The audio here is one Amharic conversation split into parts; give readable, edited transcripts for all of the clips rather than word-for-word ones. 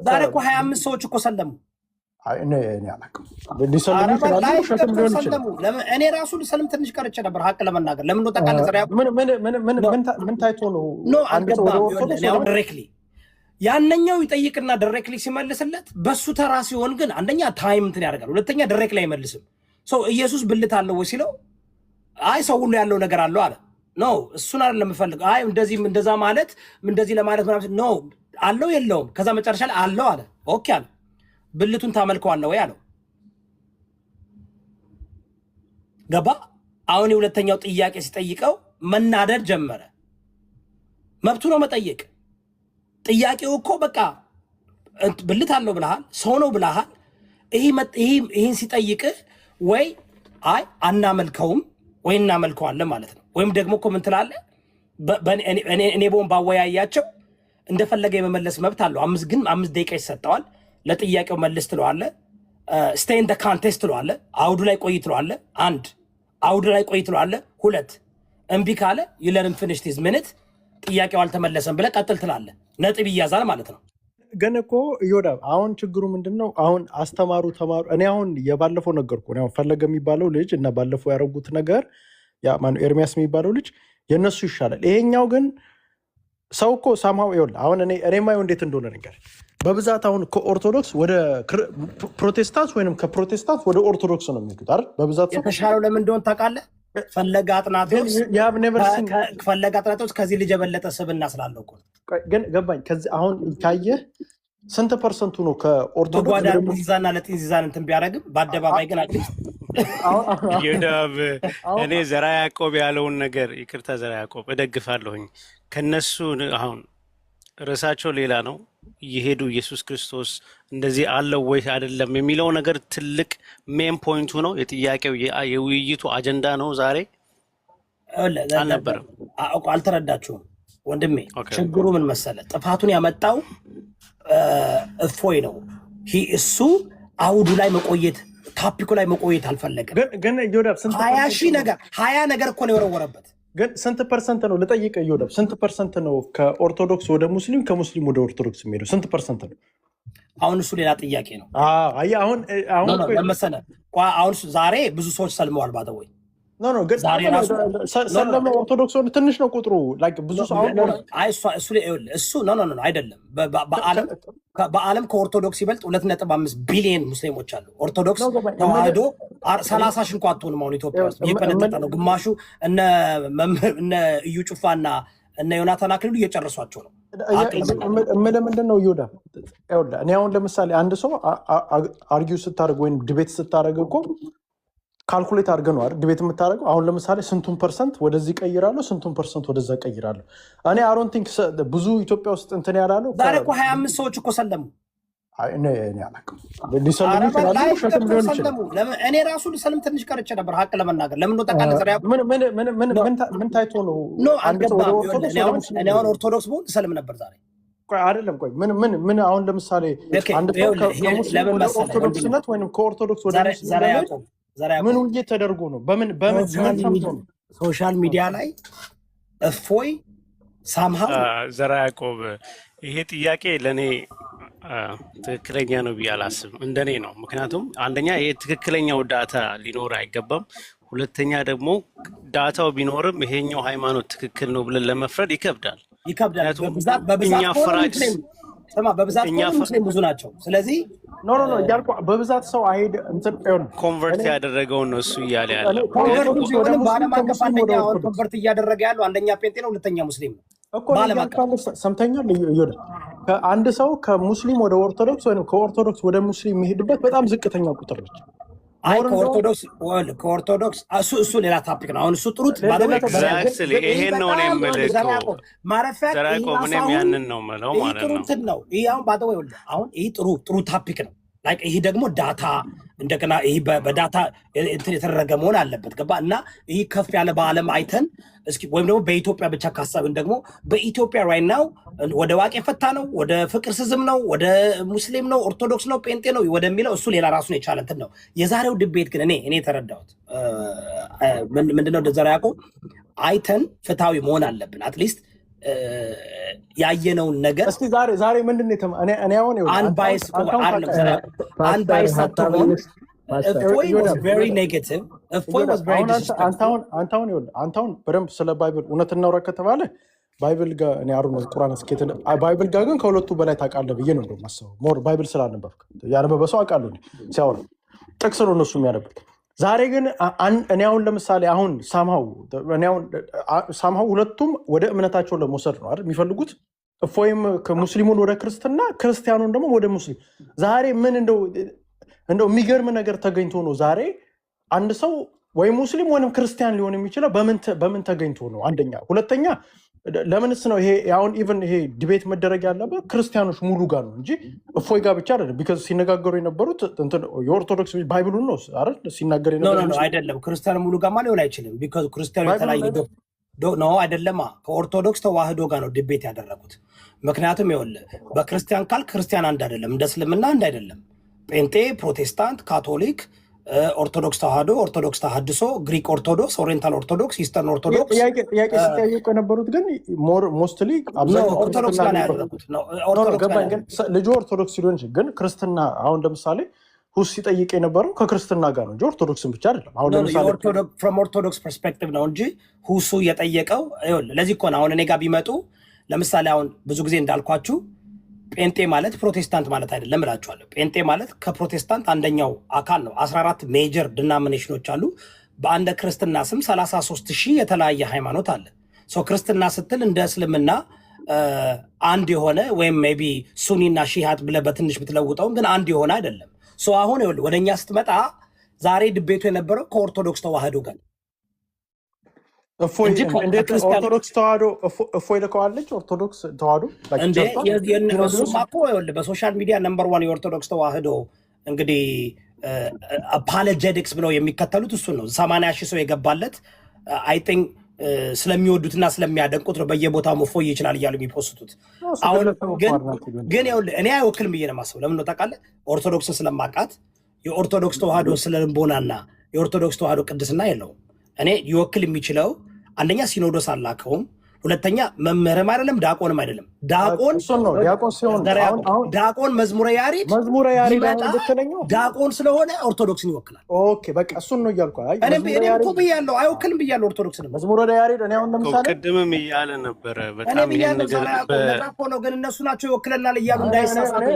ዛሬ እኮ 25 ሰዎች እኮ ሰለሙ። እኔ አላውቅም ሊሰልሙ ይችላሉ ውሸትም ሊሆን ይችላል። እኔ ራሱ ልሰልም ትንሽ ቀርቼ ነበር ሀቅ ለመናገር። ለምን ነው ጠቃለ ዘሪያ ምን ታይቶ ነው አንድ ሰው ዳይሬክትሊ ያንኛው ይጠይቅና ዳይሬክትሊ ሲመልስለት በሱ ተራ ሲሆን ግን አንደኛ ታይም እንትን ያደርጋል፣ ሁለተኛ ዳይሬክትሊ አይመልስም። ሰው ኢየሱስ ብልት አለው ወይ ሲለው አይ ሰው ሁሉ ያለው ነገር አለው አለ። ኖ እሱን አይደለም የምፈልገው። አይ እንደዚህ እንደዛ ማለት እንደዚህ ለማለት ምናምን ኖ አለው የለውም። ከዛ መጨረሻ ላይ አለው አለ። ኦኬ አለ። ብልቱን ታመልከዋለህ ወይ አለው። ገባ? አሁን የሁለተኛው ጥያቄ ሲጠይቀው መናደድ ጀመረ። መብቱ ነው መጠየቅ። ጥያቄው እኮ በቃ ብልት አለው ብለሃል፣ ሰው ነው ብለሃል። ይህን ሲጠይቅህ ወይ አይ አናመልከውም ወይ እናመልከዋለን ማለት ነው። ወይም ደግሞ እኮ ምን ትላለህ? እኔ በሆን ባወያያቸው እንደፈለገ የመመለስ መብት አለው። 5 ደቂቃ ይሰጠዋል። ለጥያቄው መልስ ትለዋለህ። ስቴይ ኢን ዘ ካንቴክስት ትለዋለህ። አውዱ ላይ ቆይ ትለዋለህ። 1 አውዱ ላይ ቆይ ትለዋለህ። 2 እምቢ ካለ ይለንም ፊኒሽ ዲስ ሚኒት ጥያቄው አልተመለሰም ብለህ ቀጥል ትላለህ። ነጥብ ይያዛል ማለት ነው። ግን እኮ ዮዳብ አሁን ችግሩ ምንድነው? አሁን አስተማሩ ተማሩ። እኔ አሁን የባለፈው ነገርኩ ነው ፈለገ የሚባለው ልጅ እና ባለፈው ያደረጉት ነገር ያ ማን ኤርሚያስ የሚባለው ልጅ የነሱ ይሻላል። ይሄኛው ግን ሰው እኮ ሳምሃው ይወል አሁን እኔ ማየው እንዴት እንደሆነ ነገር በብዛት አሁን ከኦርቶዶክስ ወደ ፕሮቴስታንት ወይንም ከፕሮቴስታንት ወደ ኦርቶዶክስ ነው የሚሄዱት አይደል? በብዛት ሰው የተሻለው ለምን እንደሆነ ታውቃለህ? ፈለገ አጥናቶች ከዚህ ልጅ የበለጠ ስብዕና ስላለው እኮ ግን ገባኝ። ከዚህ አሁን ካየህ ስንት ፐርሰንቱ ነው ከኦርቶዶክስ በጓዳ ጢንዚዛና ለጢንዚዛን እንትን ቢያደርግም በአደባባይ ግን ዮዳብ እኔ ዘራ ያዕቆብ ያለውን ነገር ይቅርታ፣ ዘራ ያዕቆብ እደግፋለሁኝ። ከነሱ አሁን ርዕሳቸው ሌላ ነው። እየሄዱ ኢየሱስ ክርስቶስ እንደዚህ አለው ወይ አይደለም የሚለው ነገር ትልቅ ሜን ፖይንቱ ነው። የጥያቄው የውይይቱ አጀንዳ ነው። ዛሬ አልነበረም። አልተረዳችሁም ወንድሜ። ችግሩ ምን መሰለ? ጥፋቱን ያመጣው እፎይ ነው። እሱ አውዱ ላይ መቆየት ታፒኩ ላይ መቆየት አልፈለገም። ግን ዮዳብ 20 ነገር እኮ ነው የወረወረበት። ግን ስንት ፐርሰንት ነው ልጠይቅ ዮዳብ፣ ስንት ፐርሰንት ነው ከኦርቶዶክስ ወደ ሙስሊም ከሙስሊም ወደ ኦርቶዶክስ የሚሄደው? ስንት ፐርሰንት ነው? አሁን እሱ ሌላ ጥያቄ ነው። አሁን ለመሰለ አሁን ዛሬ ብዙ ሰዎች ሰልመዋል። ባደወይ ግን ሰለመ ኦርቶዶክስ ወደ ትንሽ ነው ቁጥሩ። ብዙ ሰው እሱ አይደለም። በዓለም ከኦርቶዶክስ ይበልጥ 2.5 ቢሊዮን ሙስሊሞች አሉ። ኦርቶዶክስ ተዋህዶ 30 ሺህ እንኳን አትሆንም። አሁን ኢትዮጵያ ውስጥ እየቀነጠጠ ነው። ግማሹ እነ እዩ ጩፋና እነ ዮናታን አክሊሉ እየጨረሷቸው ነው። ምንድን ነው ይሁዳ? እኔ አሁን ለምሳሌ አንድ ሰው አርጊው ስታደርግ ወይም ዲቤት ስታደርግ እኮ ካልኩሌት አድርገህ ነው አይደል ዲቤት የምታደርገው። አሁን ለምሳሌ ስንቱን ፐርሰንት ወደዚህ ቀይራለሁ፣ ስንቱን ፐርሰንት ወደዛ ቀይራለሁ። እኔ አሮን ቲንክ ብዙ ኢትዮጵያ ውስጥ እንትን ያላለው ዛሬ እኮ 25 ሰዎች እኮ ሰለሙ። እኔ አላውቅም ሊሰልሙ ይችላሉ ውሸትም ሊሆን ይችላል። እኔ ራሱ ልሰልም ትንሽ ቀርቼ ነበር ሀቅ ለመናገር። ለምን ነው ጠቃለ ዘሪያ ምን ታይቶ ነው አንድ ሰው እኔ አሁን ኦርቶዶክስ ብሆን ልሰልም ነበር ዛሬ። አይደለም ቆይ ምን አሁን ለምሳሌ አንድ ሰው ከሙስሊም ወደ ኦርቶዶክስነት ወይም ከኦርቶዶክስ ወደ ሙስሊም ምን ውይይት ተደርጎ ነው? በምን ሶሻል ሚዲያ ላይ እፎይ ሳምሃው ዘራ ያዕቆብ ይሄ ጥያቄ ለእኔ ትክክለኛ ነው ብዬ አላስብም። እንደኔ ነው። ምክንያቱም አንደኛ ይሄ ትክክለኛው ዳታ ሊኖር አይገባም። ሁለተኛ ደግሞ ዳታው ቢኖርም ይሄኛው ሃይማኖት ትክክል ነው ብለን ለመፍረድ ይከብዳል። እኛ ፍራጅ በብዛት ሙስሊም ብዙ ናቸው። ስለዚህ እያልኩ በብዛት ሰው አይሄድ ኮንቨርት ያደረገውን ነው እሱ እያለ ያለው። በዓለም አቀፍ አንደኛ ኮንቨርት እያደረገ ያለው አንደኛ ፔንጤ ነው፣ ሁለተኛ ሙስሊም ነው። ሰምተኛል። አንድ ሰው ከሙስሊም ወደ ኦርቶዶክስ ወይም ከኦርቶዶክስ ወደ ሙስሊም የሚሄድበት በጣም ዝቅተኛ ቁጥር ነች። ከኦርቶዶክስ እሱ ሌላ ታፒክ ነው። አሁን እሱ ጥሩት ይሄን ነው ማረፊያ ያንን ነው የምለው ማለት ነው። ይሄ አሁን ይሄ ጥሩ ታፒክ ነው። ይሄ ደግሞ ዳታ እንደገና ይሄ በዳታ እንትን የተደረገ መሆን አለበት። ገባ? እና ይሄ ከፍ ያለ በዓለም አይተን እስኪ ወይም ደግሞ በኢትዮጵያ ብቻ ካሰብን ደግሞ በኢትዮጵያ ራይት ናው ወደ ዋቄ ፈታ ነው፣ ወደ ፍቅር ስዝም ነው፣ ወደ ሙስሊም ነው፣ ኦርቶዶክስ ነው፣ ጴንጤ ነው ወደሚለው እሱ ሌላ ራሱን የቻለ እንትን ነው። የዛሬው ድቤት ግን እኔ የተረዳሁት ምንድነው ዘራ ያዕቆብ አይተን ፍትሃዊ መሆን አለብን። አትሊስት ያየነውን ነገር እስቲ ዛሬ ምንድን ነው እኔ አሁን አንባይስ ሳትሆን እፎይ was very negative እፎይ was very disrespectful አንታውን በደንብ ስለ ባይብል እውነት እናውራ ከተባለ ባይብል ጋር እኔ አሩን ቁርአን እስከተ ባይብል ጋር ግን ከሁለቱ በላይ ታውቃለህ ብዬ ነው እንደማስበው ሞር ባይብል ስላነበብክ ያነበበ ሰው አውቃለሁ ሲያወራ ጥቅስ ነው እነሱ የሚያነቡት ዛሬ ግን እኔ አሁን ለምሳሌ አሁን ሳምሃው ሁለቱም ወደ እምነታቸው ለመውሰድ ነው አይደል የሚፈልጉት እፎይም ከሙስሊሙን ወደ ክርስቲያኑን ደግሞ ወደ ሙስሊም ዛሬ ምን እንደው የሚገርም ነገር ተገኝቶ ነው ዛሬ አንድ ሰው ወይ ሙስሊም ወይም ክርስቲያን ሊሆን የሚችለው በምን ተገኝቶ ነው አንደኛ ሁለተኛ ለምንስ ነው ይሄ አሁን ኢቭን ይሄ ዲቤት መደረግ ያለበት ክርስቲያኖች ሙሉ ጋር ነው እንጂ እፎይ ጋር ብቻ አይደለም ቢካዝ ሲነጋገሩ የነበሩት የኦርቶዶክስ ባይብሉን ነው አይደል ሲናገር የነበረው አይደለም ክርስቲያን ሙሉ ጋር ማለት ሊሆን አይችልም ቢካዝ ክርስቲያኑ የተለያየ ነው አይደለም ከኦርቶዶክስ ተዋህዶ ጋር ነው ዲቤት ያደረጉት ምክንያቱም ይኸውልህ በክርስቲያን ካል ክርስቲያን አንድ አይደለም እንደ እስልምና አንድ አይደለም ጴንጤ ፕሮቴስታንት ካቶሊክ ኦርቶዶክስ ተዋህዶ ኦርቶዶክስ ተሐድሶ ግሪክ ኦርቶዶክስ ኦሪየንታል ኦርቶዶክስ ኢስተርን ኦርቶዶክስ ጥያቄ ሲጠየቁ የነበሩት ግን ሞስትሊ አብዛኛው ኦርቶዶክስ ጋር ያደረጉት ነው ልጁ ኦርቶዶክስ ሊሆን ይችላል ግን ክርስትና አሁን ለምሳሌ ሁስ ሲጠይቅ የነበረው ከክርስትና ጋር ነው እንጂ ኦርቶዶክስን ብቻ አይደለም አሁን ለምሳሌ ፍሮም ኦርቶዶክስ ፐርስፔክቲቭ ነው እንጂ ሁሱ የጠየቀው ለዚህ እኮ ነው አሁን እኔ ጋር ቢመጡ ለምሳሌ አሁን ብዙ ጊዜ እንዳልኳችሁ ጴንጤ ማለት ፕሮቴስታንት ማለት አይደለም እላችኋለሁ ጴንጤ ማለት ከፕሮቴስታንት አንደኛው አካል ነው 14 ሜጀር ዲናሚኔሽኖች አሉ በአንድ ክርስትና ስም 33,000 የተለያየ ሃይማኖት አለ ክርስትና ስትል እንደ እስልምና አንድ የሆነ ወይም ሜቢ ሱኒና ሺሃት ብለህ በትንሽ ብትለውጠውም ግን አንድ የሆነ አይደለም አሁን ወደኛ ስትመጣ ዛሬ ድቤቱ የነበረው ከኦርቶዶክስ ተዋህዶ ጋር ኦርቶዶክስ ተዋህዶ እፎይ ልከዋለች ኦርቶዶክስ ተዋህዶ በሶሻል ሚዲያ ነምበር 1 የኦርቶዶክስ ተዋህዶ እንግዲህ አፖሎጀቲክስ ብለው የሚከተሉት እሱን ነው 80,000 ሰው የገባለት አይ ቲንክ ስለሚወዱትና ስለሚያደንቁት ነው በየቦታው እፎይ ይችላል እያሉ የሚፖስቱት አሁን ግን እኔ አይወክልም ብዬ ነው የማስበው ለምን ነው ታውቃለህ ኦርቶዶክስን ስለማውቃት የኦርቶዶክስ ተዋህዶ ስለልቦናና የኦርቶዶክስ ተዋህዶ ቅድስና የለውም እኔ ይወክል የሚችለው አንደኛ ሲኖዶስ አላከውም ሁለተኛ መምህርም አይደለም ዳቆንም አይደለም ዳቆን መዝሙረ ያሬድ ዳቆን ስለሆነ ኦርቶዶክስን ይወክላል ኦኬ በቃ እሱን ነው እያልኩ እኔ እኮ ብያለሁ አይወክልም ብያለሁ ኦርቶዶክስን መዝሙረ ያሬድ እኔ አሁን ለምሳሌ ቅድምም እያለ ነበረ በጣም ይሄን ነገር ነው ግን እነሱ ናቸው ይወክለናል እያሉ እንዳይሳሳቱ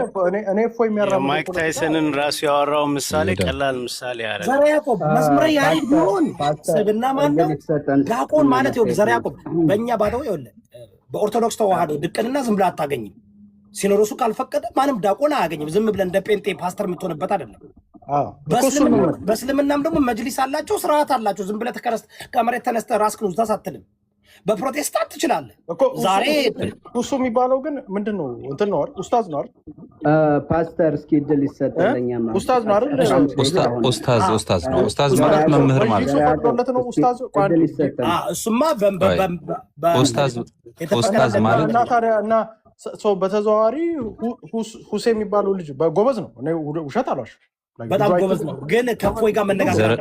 እኔ እፎይ የሚያራምዱ ማይክ ታይሰንን ራሱ ያወራው ምሳሌ ቀላል ምሳሌ ያደረገ ዘርዓ ያዕቆብ መዝሙረ ያሬድ ቢሆን ስብና ማነው ዳቆን ማለት ነው ዘርዓ ያዕቆብ በእኛ ባደው ይኸውልህ በኦርቶዶክስ ተዋህዶ ድቅንና ዝም ብለህ አታገኝም ሲኖዶሱ ካልፈቀደ ማንም ዳቆን አያገኝም ዝም ብለህ እንደ ጴንጤ ፓስተር የምትሆንበት አይደለም በእስልምናም ደግሞ መጅሊስ አላቸው ስርዓት አላቸው ዝም ብለህ ከመሬት ተነስተህ ራስህን ውስጥ አትልም በፕሮቴስታንት ትችላለህ ዛሬ እሱ የሚባለው ግን ምንድን ነው እንትን ነው አይደል ኡስታዝ ነው አይደል ፓስተር እስኪ እድል ይሰጠልኛ ማለት ኡስታዝ ነው አይደል ኡስታዝ ነው ኡስታዝ ማለት መምህር ማለት ነው ኡስታዝ እሱማ ኡስታዝ ማለት እና ታዲያ እና በተዘዋዋሪ ሁሴ የሚባለው ልጅ ጎበዝ ነው እኔ ውሸት አሏሽ በጣም ጎበዝ ነው ግን ከእፎይ ጋር መነጋገር